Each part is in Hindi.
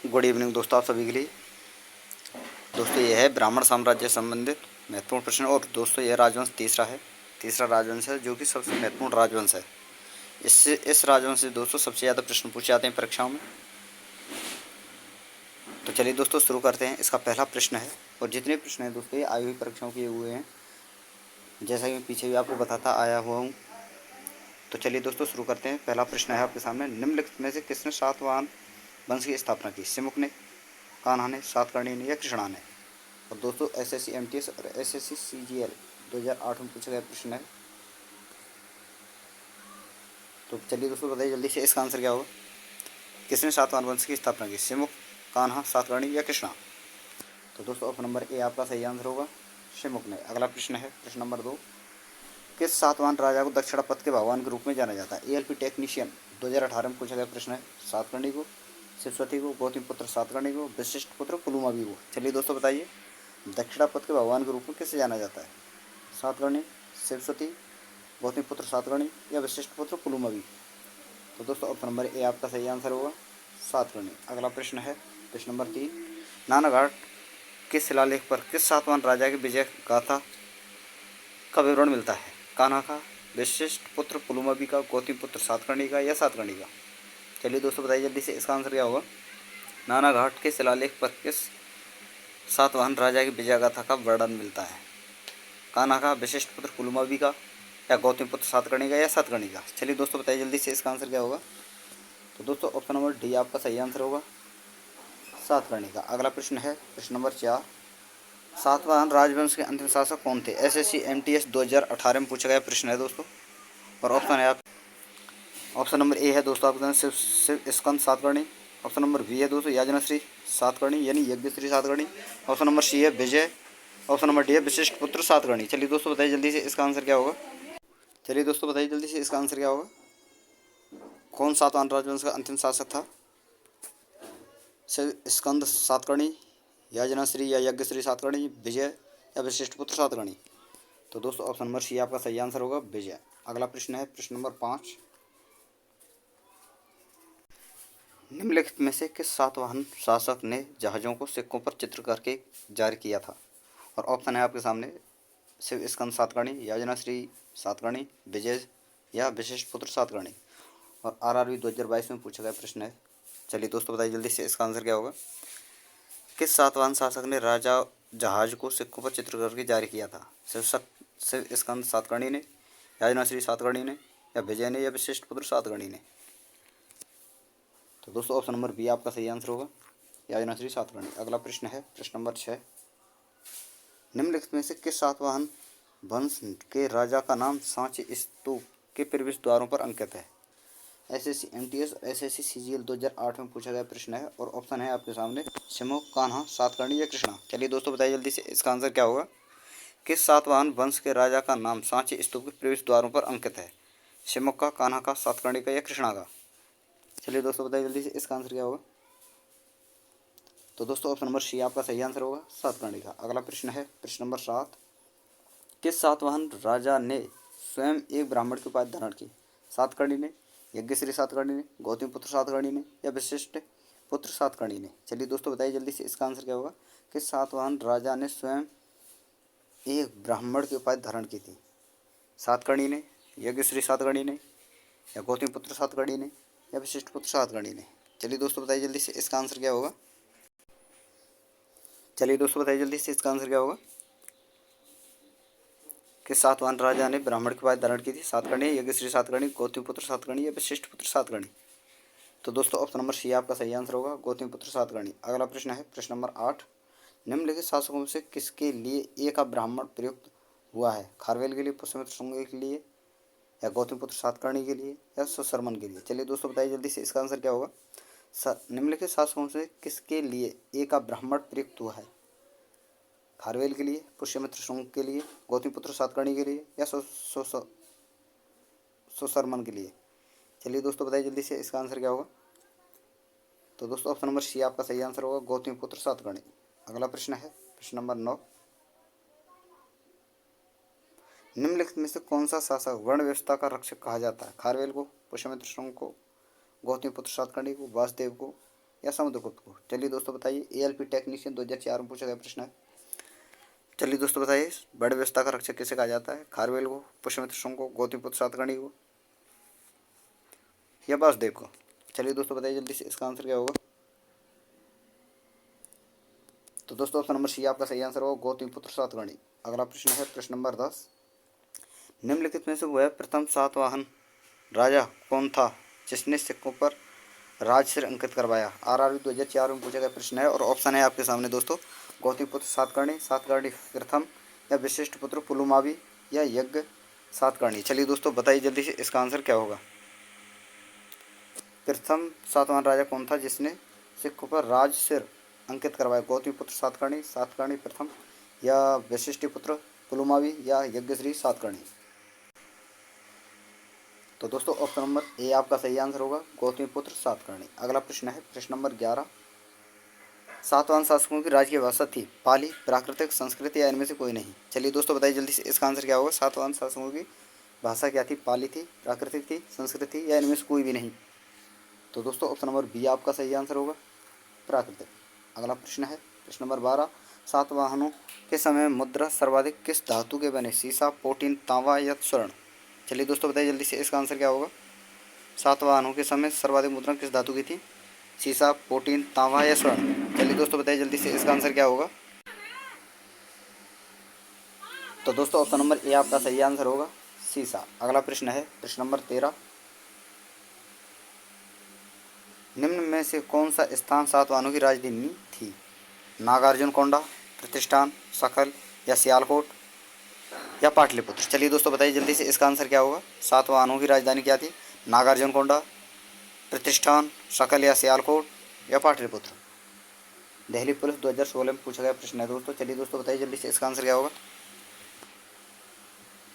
गुड इवनिंग दोस्तों, आप सभी के लिए। दोस्तों ये है ब्राह्मण साम्राज्य से संबंधित महत्वपूर्ण प्रश्न। और दोस्तों यह राजवंश तीसरा राजवंश है, जो कि सबसे महत्वपूर्ण राजवंश है। इस राजवंश से दोस्तों सबसे ज़्यादा प्रश्न पूछे जाते हैं परीक्षाओं में। तो चलिए दोस्तों शुरू करते हैं। इसका पहला प्रश्न है, और जितने प्रश्न हैं दोस्तों ये आई हुई परीक्षाओं के हुए हैं, जैसा कि मैं पीछे भी आपको बताता आया हुआ हूँ। तो चलिए दोस्तों शुरू करते हैं। पहला प्रश्न है आपके सामने, निम्नलिखित में से किसने सातवाहन वंश की स्थापना की? सिमुक ने, कान्हा ने, सातकर्णी ने या कृष्णा ने? और दोस्तों एसएससी एमटीएस और एसएससी सीजीएल 2008 में पूछा गया प्रश्न है। तो चलिए दोस्तों बताइए जल्दी से, इसका आंसर क्या होगा? किसने सातवाहन वंश की स्थापना की? सिमुक, कान्हा, सातकर्णी या कृष्णा? तो दोस्तों ऑप्शन नंबर ए आपका सही आंसर होगा, सिमुक ने। अगला प्रश्न है प्रश्न नंबर 2, किस सातवाहन राजा को दक्षिणापथ के भगवान के रूप में जाना जाता है? एएलपी टेक्नीशियन 2018 में पूछा गया प्रश्न है। सातकर्णी को, शिवसती को, गौतमीपुत्र सातकर्णी को, वशिष्ठपुत्र पुलुमावी को? चलिए दोस्तों बताइए, दक्षिणापथ के भगवान के रूप में किसे जाना जाता है? सातकर्णी, शिवसती, गौतमीपुत्र सातकर्णी या वशिष्ठपुत्र पुलुमावी? तो दोस्तों ऑप्शन नंबर ए आपका सही आंसर होगा, सातकर्णी। अगला प्रश्न है प्रश्न नंबर 3, नानाघाट के शिलालेख पर किस सातवाहन राजा की विजय गाथा का विवरण मिलता है? कान्हा का, वशिष्ठ पुत्र पुलुमावी का, गौतमीपुत्र सातकर्णी का या सातकर्णी का? चलिए दोस्तों बताइए जल्दी से, इसका आंसर क्या होगा? नानाघाट के शिलालेख पर किस सातवाहन राजा की विजय गाथा का वर्णन मिलता है? कान्हा का, वशिष्ठ पुत्र पुलुमावी का या गौतमीपुत्र सातकर्णी का या सातकर्णी का? चलिए दोस्तों बताइए जल्दी से, इसका आंसर क्या होगा? तो दोस्तों ऑप्शन नंबर डी आपका सही आंसर होगा, सातकर्णी का। अगला प्रश्न है प्रश्न नंबर 4, सातवाहन राजवंश के अंतिम शासक कौन थे? एसएससी एमटीएस 2018 में पूछा गया प्रश्न है दोस्तों। और ऑप्शन है आप, ऑप्शन नंबर ए है दोस्तों आपका Shiv Skand Satakarni. Option number B है दोस्तों याजनाश्री सातकर्णी यानी Yagyashri Satakarni. Option number C है विजय। ऑप्शन नंबर डी है वशिष्ठ पुत्र सातकर्णी। चलिए दोस्तों बताइए जल्दी से, इसका आंसर क्या होगा? चलिए दोस्तों बताइए जल्दी से, इसका आंसर क्या होगा? कौन सातवाहन राजवंश का अंतिम शासक था? शिव स्कंद सातकर्णी, याजनाश्री या यज्ञश्री सातकर्णी, विजय या वशिष्ठ पुत्र सातकर्णी? तो दोस्तों ऑप्शन नंबर सी आपका सही आंसर होगा, विजय। अगला प्रश्न है प्रश्न नंबर 5, निम्नलिखित में से किस सातवाहन शासक ने जहाज़ों को सिक्कों पर चित्र करके जारी किया था? और ऑप्शन है आपके सामने, शिव स्कंद सातकर्णी, याजनाश्री सातकर्णी, विजय या वशिष्ठ पुत्र सातकर्णी? और आरआरबी 2022 में पूछा गया प्रश्न है। चलिए दोस्तों बताइए जल्दी से, इसका आंसर क्या होगा? किस सातवाहन शासक ने राजा जहाज को सिक्कों पर चित्र करके जारी किया था? शिव स्कंद सातकर्णी ने, याजनाश्री सातकर्णी ने या विजय ने या वशिष्ठ पुत्र सातकर्णी ने? तो दोस्तों ऑप्शन नंबर बी आपका सही आंसर होगा, याजनाश्री सातकर्णी। अगला प्रश्न है प्रश्न नंबर 6, निम्नलिखित में से किस सातवाहन वंश के राजा का नाम सांची स्तूप के प्रवेश द्वारों पर अंकित है? एसएससी एमटीएस और एसएससी सीजीएल 2008 में पूछा गया प्रश्न है। और ऑप्शन है आपके सामने, सिमुक, कान्हा, सातकर्णी या कृष्णा? चलिए दोस्तों बताइए जल्दी से, इसका आंसर क्या होगा? किस सातवाहन वंश के राजा का नाम सांची स्तूप के प्रवेश द्वारों पर अंकित है? सिमुक का, कान्हा का, सातकर्णी का या कृष्णा का? चलिए दोस्तों बताइए जल्दी से, इसका आंसर क्या होगा? तो दोस्तों ऑप्शन नंबर सी आपका सही आंसर होगा, सातकर्णी का। अगला प्रश्न है प्रश्न नंबर 7, किस सातवाहन राजा ने स्वयं एक ब्राह्मण की उपाधि धारण की? सातकर्णी ने, यज्ञश्री सातकर्णी ने, गौतमीपुत्र सातकर्णी ने या वशिष्ठ पुत्र सातकर्णी ने? चलिए दोस्तों बताइए जल्दी से, इसका आंसर क्या होगा? किस सातवाहन राजा ने स्वयं एक ब्राह्मण की उपाधि धारण की थी? सातकर्णी ने, यज्ञश्री सातकर्णी ने या गौतमीपुत्र सातकर्णी ने या वशिष्ठ पुत्र सातकर्णी ने? चलिए दोस्तों बताइए जल्दी से, इसका आंसर क्या होगा? चलिए दोस्तों बताइए जल्दी से, इसका आंसर क्या होगा? किस सातवाहन राजा ने ब्राह्मण की उपाधि धारण की थी? सातकर्णी, यज्ञश्री सातकर्णी, गौतमीपुत्र सातकर्णी या वशिष्ठ पुत्र सातकर्णी? तो दोस्तों ऑप्शन नंबर सी आपका सही आंसर होगा, गौतमीपुत्र सातकर्णी। अगला प्रश्न है प्रश्न नंबर 8, निम्नलिखित शासकों में से किसके लिए ए का ब्राह्मण प्रयुक्त हुआ है? खारवेल के लिए, पुष्यमित्र शुंग के लिए या गौतमीपुत्र सातकर्णी के लिए या सुशर्मन के लिए? चलिए दोस्तों बताइए जल्दी से, इसका आंसर क्या होगा? निम्नलिखित शासकों से किसके लिए ए का ब्राह्मण प्रयुक्त हुआ है? खारवेल के लिए, पुष्यमित्र शुंग के लिए, गौतमीपुत्र सातकर्णी के लिए या सुशर्मन के लिए? चलिए दोस्तों बताइए जल्दी से, इसका आंसर क्या होगा? तो दोस्तों ऑप्शन नंबर सी आपका सही आंसर होगा, गौतमीपुत्र सातकर्णी। अगला प्रश्न है प्रश्न नंबर 9, निम्नलिखित में से कौन सा शासक वर्ण व्यवस्था का रक्षक कहा जाता है? खारवेल को, पुष्यमित्र शुंग को, गौतमीपुत्र सातकर्णी को, वासुदेव को या समुद्रगुप्त को? चलिए दोस्तों बताइए। ALP टेक्नीशियन 2004 में पूछा गया प्रश्न है। चलिए दोस्तों बताइए, बड़े व्यवस्था का रक्षक किसे कहा जाता है? खारवेल को, पुष्यमित्र शुंग को, गौतमीपुत्र सातकर्णी को या वासुदेव को? चलिए दोस्तों बताइए जल्दी से, इसका आंसर क्या होगा? तो दोस्तों ऑप्शन नंबर सी आपका सही आंसर होगा, गौतमीपुत्र सातकर्णी। अगला प्रश्न है प्रश्न नंबर 10। निम्नलिखित में से वह प्रथम सातवाहन राजा कौन था जिसने सिक्कों पर राजसिर अंकित करवाया? RRB 2004 में पूछा गया प्रश्न है और ऑप्शन है आपके सामने दोस्तों, गौतमीपुत्र सातकर्णी, सातकर्णी प्रथम या विशिष्ट पुत्र पुलुमावी या यज्ञ सातकर्णी? चलिए दोस्तों बताइए जल्दी से, इसका आंसर क्या होगा? प्रथम सातवाहन राजा कौन था जिसने सिक्कों पर राजसिर अंकित करवाया? गौतमीपुत्र सातकर्णी, सातकर्णी प्रथम या वशिष्ठपुत्र पुलुमावी या यज्ञश्री सातकर्णी? तो दोस्तों ऑप्शन नंबर ए आपका सही आंसर होगा, गौतमीपुत्र सातकर्णी। अगला प्रश्न है प्रश्न नंबर 11। सातवाहन शासकों की राजकीय भाषा थी पाली, प्राकृतिक, संस्कृत या इनमें से कोई नहीं? चलिए दोस्तों बताइए जल्दी से, इसका आंसर क्या होगा? सातवाहन शासकों की भाषा क्या थी? पाली थी, प्राकृतिक थी, संस्कृत थी या इनमें से कोई भी नहीं? तो दोस्तों ऑप्शन नंबर बी आपका सही आंसर होगा, प्राकृतिक। अगला प्रश्न है प्रश्न नंबर 12। सातवाहनों के समय मुद्रा सर्वाधिक किस धातु के बने? सीसा, पोटीन, तांबा या स्वर्ण? चलिए दोस्तों बताइए जल्दी से, इसका आंसर क्या होगा? सातवाहनों के समय सर्वाधिक मुद्रा किस धातु की थी? सीसा, पोटीन, तांबा या स्वर्ण? चलिए दोस्तों बताइए जल्दी से, इसका आंसर क्या होगा? तो दोस्तों ऑप्शन नंबर ए आपका सही आंसर होगा, सीसा। अगला प्रश्न है प्रश्न नंबर 13। निम्न में से कौन सा स्थान सातवाहनों की राजधानी थी? नागार्जुन कोंडा, प्रतिष्ठान, सकल या सियालकोट या पाटलिपुत्र? चलिए दोस्तों बताइए जल्दी से, इसका आंसर क्या होगा? सातवाहनों की राजधानी क्या थी? नागार्जुन कोंडा, प्रतिष्ठान, सकल या सियालकोट या पाटलिपुत्र? दिल्ली पुलिस 2016 में पूछा गया प्रश्न है दोस्तों। चलिए दोस्तों बताइए जल्दी से, इसका आंसर क्या होगा?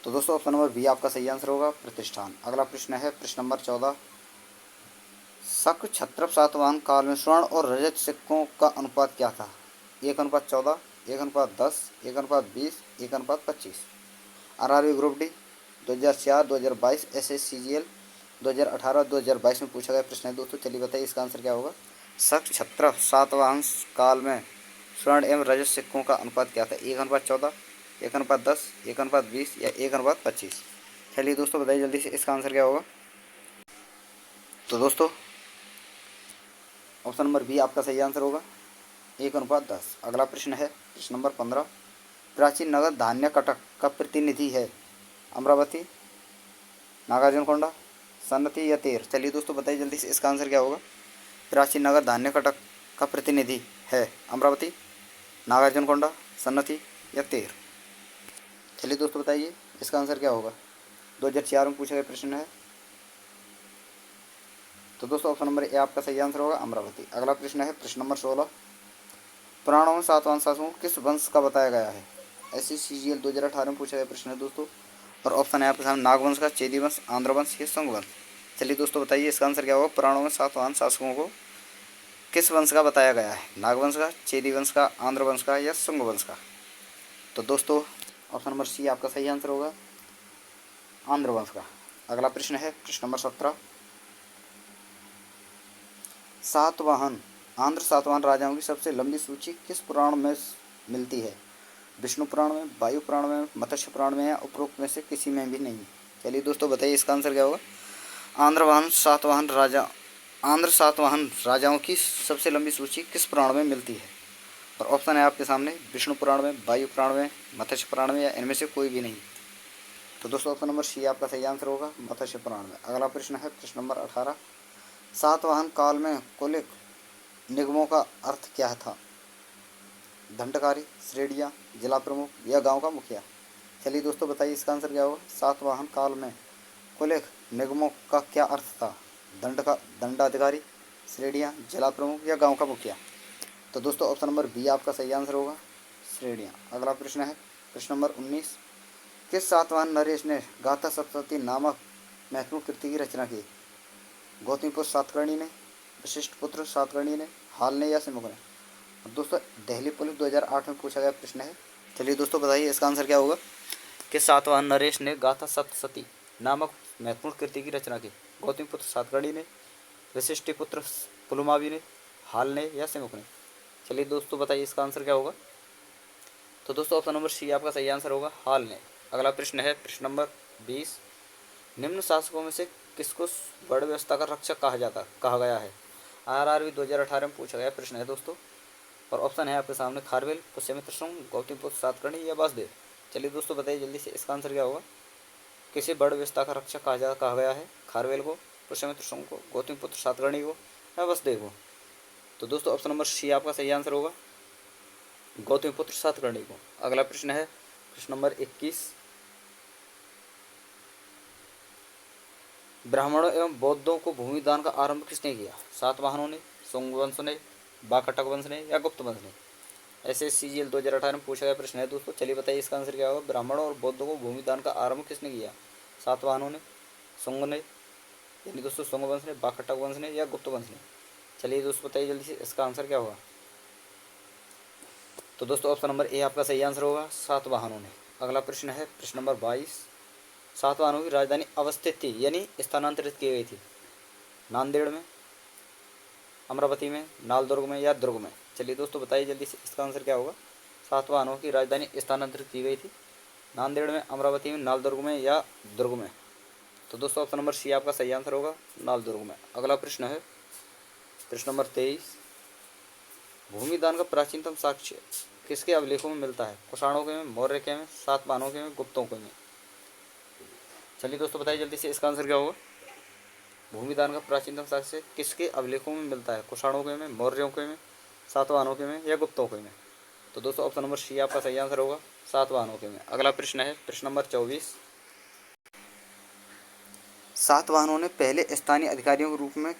तो दोस्तों ऑप्शन नंबर बी आपका सही आंसर होगा, प्रतिष्ठान। अगला प्रश्न है प्रश्न नंबर 14। शक क्षत्रप सातवाहन काल में स्वर्ण और रजत सिक्कों का अनुपात क्या था? 1:14, 1:10, 1:20, 1:25? RRB ग्रुप डी 2004, 2022, SSCGL 2018, 2022 में पूछा गया प्रश्न है दोस्तों। चलिए बताइए इसका आंसर क्या होगा? शक क्षत्रप सातवाहन काल में स्वर्ण एवं रजत सिक्कों का अनुपात क्या था? 1:14, 1:10, 1:20 या 1:25? चलिए दोस्तों बताइए जल्दी से, इसका आंसर क्या होगा? तो दोस्तों ऑप्शन नंबर बी आपका सही आंसर होगा, 1:10। अगला प्रश्न है प्रश्न नंबर 15। प्राचीन नगद धान्य कटक का प्रतिनिधि है? अमरावती, नागार्जुनकोंडा, सन्नति या तेर? चलिए दोस्तों बताइए जल्दी से, इसका आंसर क्या होगा? प्राचीन नगद धान्य कटक का प्रतिनिधि है अमरावती, नागार्जुनकोंडा, सन्नति या तेर? चलिए दोस्तों बताइए इसका आंसर क्या होगा? 2004 में पूछा गया प्रश्न है। तो दोस्तों ऑप्शन नंबर ए आपका सही आंसर होगा, अमरावती। अगला प्रश्न है प्रश्न नंबर 16। पुराणों में सातवाहन शासकों को किस वंश का बताया गया है? SSCGL 2018 में पूछा गया प्रश्न है दोस्तों और ऑप्शन है आपके सामने, नागवंश का, चेदी वंश, आंध्र वंश या संघ वंश? चलिए दोस्तों बताइए इसका आंसर क्या होगा? पुराणों में सातवाहन शासकों को किस वंश का बताया गया है? नागवंश का, चेदी वंश का, आंध्र वंश का या संघ वंश का? तो दोस्तों ऑप्शन नंबर सी आपका सही आंसर होगा, आंध्र वंश का। अगला प्रश्न है प्रश्न नंबर 17। सातवाहन आंध्र सातवाहन राजाओं की सबसे लंबी सूची किस पुराण में मिलती है? विष्णु पुराण में, वायु पुराण में, मत्स्य पुराण में या उपरोक्त में से किसी में भी नहीं? चलिए दोस्तों बताइए इसका आंसर क्या होगा? आंध्र सातवाहन राजाओं की सबसे लंबी सूची किस पुराण में मिलती है? और ऑप्शन है आपके सामने, विष्णु पुराण में, वायु पुराण में, मत्स्य पुराण में या इनमें से कोई भी नहीं? तो दोस्तों ऑप्शन नंबर सी आपका सही आंसर होगा, मत्स्य पुराण में। अगला प्रश्न है प्रश्न नंबर 18। सातवाहन काल में कुलिक निगमों का अर्थ क्या था? दंडकारी, श्रेणियाँ, जिला प्रमुख या गांव का मुखिया? चलिए दोस्तों बताइए इसका आंसर क्या होगा? सातवाहन काल में कुलिक निगमों का क्या अर्थ था? दंडाधिकारी, श्रेणियाँ, जिला प्रमुख या गांव का मुखिया? तो दोस्तों ऑप्शन नंबर बी आपका सही आंसर होगा, श्रेणियाँ। अगला प्रश्न है प्रश्न नंबर 19। किस सातवाहन नरेश ने गाथा सप्तशती नामक महत्वपूर्ण कृति की रचना की? गौतमीपुत्र सातकर्णी ने, वशिष्ठपुत्र सातकर्णी ने, हाल ने या सिमुक ने? दोस्तों दिल्ली पुलिस 2008 में पूछा गया प्रश्न है। चलिए दोस्तों बताइए इसका आंसर क्या होगा? कि सातवाहन नरेश ने गाथा सप्तशती नामक महत्वपूर्ण कृति की रचना की? गौतमीपुत्र सातकर्णी ने, वशिष्ठपुत्र पुलुमावी ने, हाल ने या सिमुक ने। चलिए दोस्तों बताइए इसका आंसर क्या होगा। तो दोस्तों ऑप्शन नंबर सी आपका सही आंसर होगा, हाल ने। अगला प्रश्न है प्रश्न नंबर 20। निम्न शासकों में से किसको वर्ण व्यवस्था का रक्षक कहा गया है। आरआरबी 2018 में पूछा गया प्रश्न है दोस्तों। और ऑप्शन है आपके सामने खारवेल, पुष्यमित्र शुंग, गौतमीपुत्र सातकर्णी या वासुदेव। चलिए दोस्तों बताइए जल्दी से इसका आंसर क्या होगा। किसी वर्ण व्यवस्था का रक्षक कहा गया है खारवेल को, पुष्यमित्र शुंग को, गौतमीपुत्र सातकर्णी को या वासुदेव को। तो दोस्तों ऑप्शन नंबर सी आपका सही आंसर होगा, गौतमीपुत्र सातकर्णी को। अगला प्रश्न है प्रश्न नंबर 21। ब्राह्मणों एवं बौद्धों को भूमि दान का आरंभ किसने किया। सातवाहनों ने, शुंग वंश ने, बाकटक वंश ने या गुप्त वंश ने। SSCGL 2018 में पूछा गया प्रश्न है दोस्तों। चलिए बताइए इसका आंसर क्या होगा। ब्राह्मणों और बौद्धों को भूमि दान का आरंभ किसने किया। सातवाहनों ने, शुंग ने, यानी दोस्तों शुंग वंश ने, बाकटक वंश ने या गुप्त वंश ने। चलिए दोस्तों बताइए जल्दी से इसका आंसर क्या होगा। तो दोस्तों ऑप्शन नंबर ए आपका सही आंसर होगा, सातवाहनों ने। अगला प्रश्न है प्रश्न नंबर 22। सातवाहनों की राजधानी अवस्थित थी यानी स्थानांतरित की गई थी। नांदेड़ में, अमरावती में, नालदुर्ग में या दुर्ग में। चलिए दोस्तों बताइए जल्दी से इसका आंसर क्या होगा। सातवाहनों की राजधानी स्थानांतरित की गई थी नांदेड़ में, अमरावती में, नालदुर्ग में या दुर्ग में। तो दोस्तों ऑप्शन नंबर सी आपका सही आंसर होगा, नालदुर्ग में। अगला प्रश्न है प्रश्न नंबर 23। भूमि दान का प्राचीनतम साक्ष्य किसके अभिलेखों में मिलता है। कुषाणों के में, मौर्य के में, सातवाहनों के में, गुप्तों के में। चलिए दोस्तों बताइए जल्दी से इसका आंसर क्या होगा। भूमि दान का प्राचीनतम साक्ष्य किसके अभिलेखों में मिलता है। कुषाणों के में, मौर्यों के में, सातवाहनों के में या गुप्तों के में। तो दोस्तों ऑप्शन नंबर सी आपका सही आंसर होगा, सातवाहनों के में। अगला प्रश्न है प्रश्न नंबर 24। सातवाहनों ने पहले स्थानीय अधिकारियों के रूप में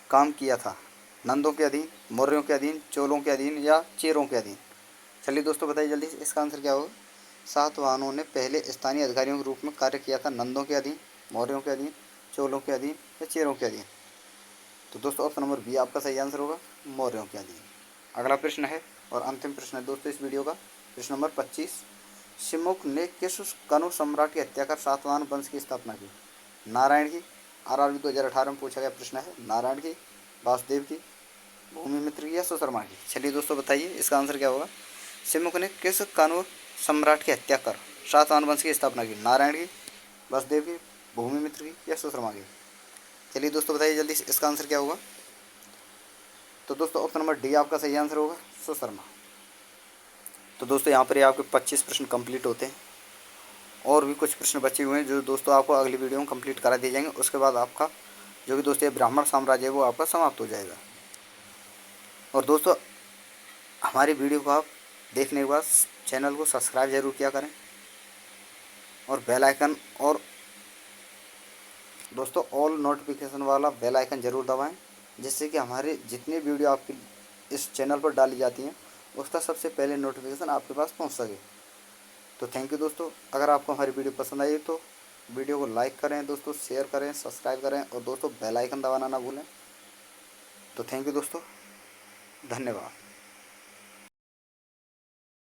काम किया था। नंदों के अधीन, मौर्यों के अधीन, चोलों के अधीन या चेरों के अधीन। चलिए दोस्तों बताइए जल्दी से इसका आंसर क्या होगा। सातवाहनों ने पहले स्थानीय अधिकारियों के रूप में कार्य किया था। नंदों के अधीन, मौर्यों के अधीन, चोलों के अधीन या चेरों के अधीन। तो दोस्तों ऑप्शन नंबर बी आपका सही आंसर होगा, मौर्यों के अधीन। अगला प्रश्न है और अंतिम प्रश्न है दोस्तों इस वीडियो का, प्रश्न नंबर 25। सिमुक ने किस कनु सम्राट की हत्या कर सातवाहन वंश की स्थापना की। नारायण की, आरआरबी 2018 में पूछा गया प्रश्न है। नारायण की, वासुदेव की, भूमिमित्र की या सुशर्मा की। चलिए दोस्तों बताइए इसका आंसर क्या होगा। सिमुक ने किस कनु सम्राट की हत्या कर सातवाहन वंश की स्थापना की। नारायण की, वासुदेव की, भूमिमित्र की या सुशर्मा की। चलिए दोस्तों बताइए जल्दी से इसका आंसर क्या होगा। तो दोस्तों ऑप्शन नंबर डी आपका सही आंसर होगा, सुशर्मा। तो दोस्तों यहाँ पर ये आपके 25 प्रश्न कंप्लीट होते हैं और भी कुछ प्रश्न बचे हुए हैं जो दोस्तों आपको अगली वीडियो में कंप्लीट करा दिए जाएंगे। उसके बाद आपका जो भी दोस्तों ये ब्राह्मण साम्राज्य है वो आपका समाप्त हो जाएगा। और दोस्तों हमारी वीडियो को आप देखने के बाद चैनल को सब्सक्राइब जरूर किया करें और बेल आइकन और दोस्तों ऑल नोटिफिकेशन वाला बेल आइकन ज़रूर दबाएं, जिससे कि हमारे जितनी वीडियो आपकी इस चैनल पर डाली जाती हैं उसका सबसे पहले नोटिफिकेशन आपके पास पहुंच सके। तो थैंक यू दोस्तों। अगर आपको हमारी वीडियो पसंद आई तो वीडियो को लाइक करें दोस्तों, शेयर करें, सब्सक्राइब करें और दोस्तों बेल आइकन दबाना ना भूलें। तो थैंक यू दोस्तों, धन्यवाद।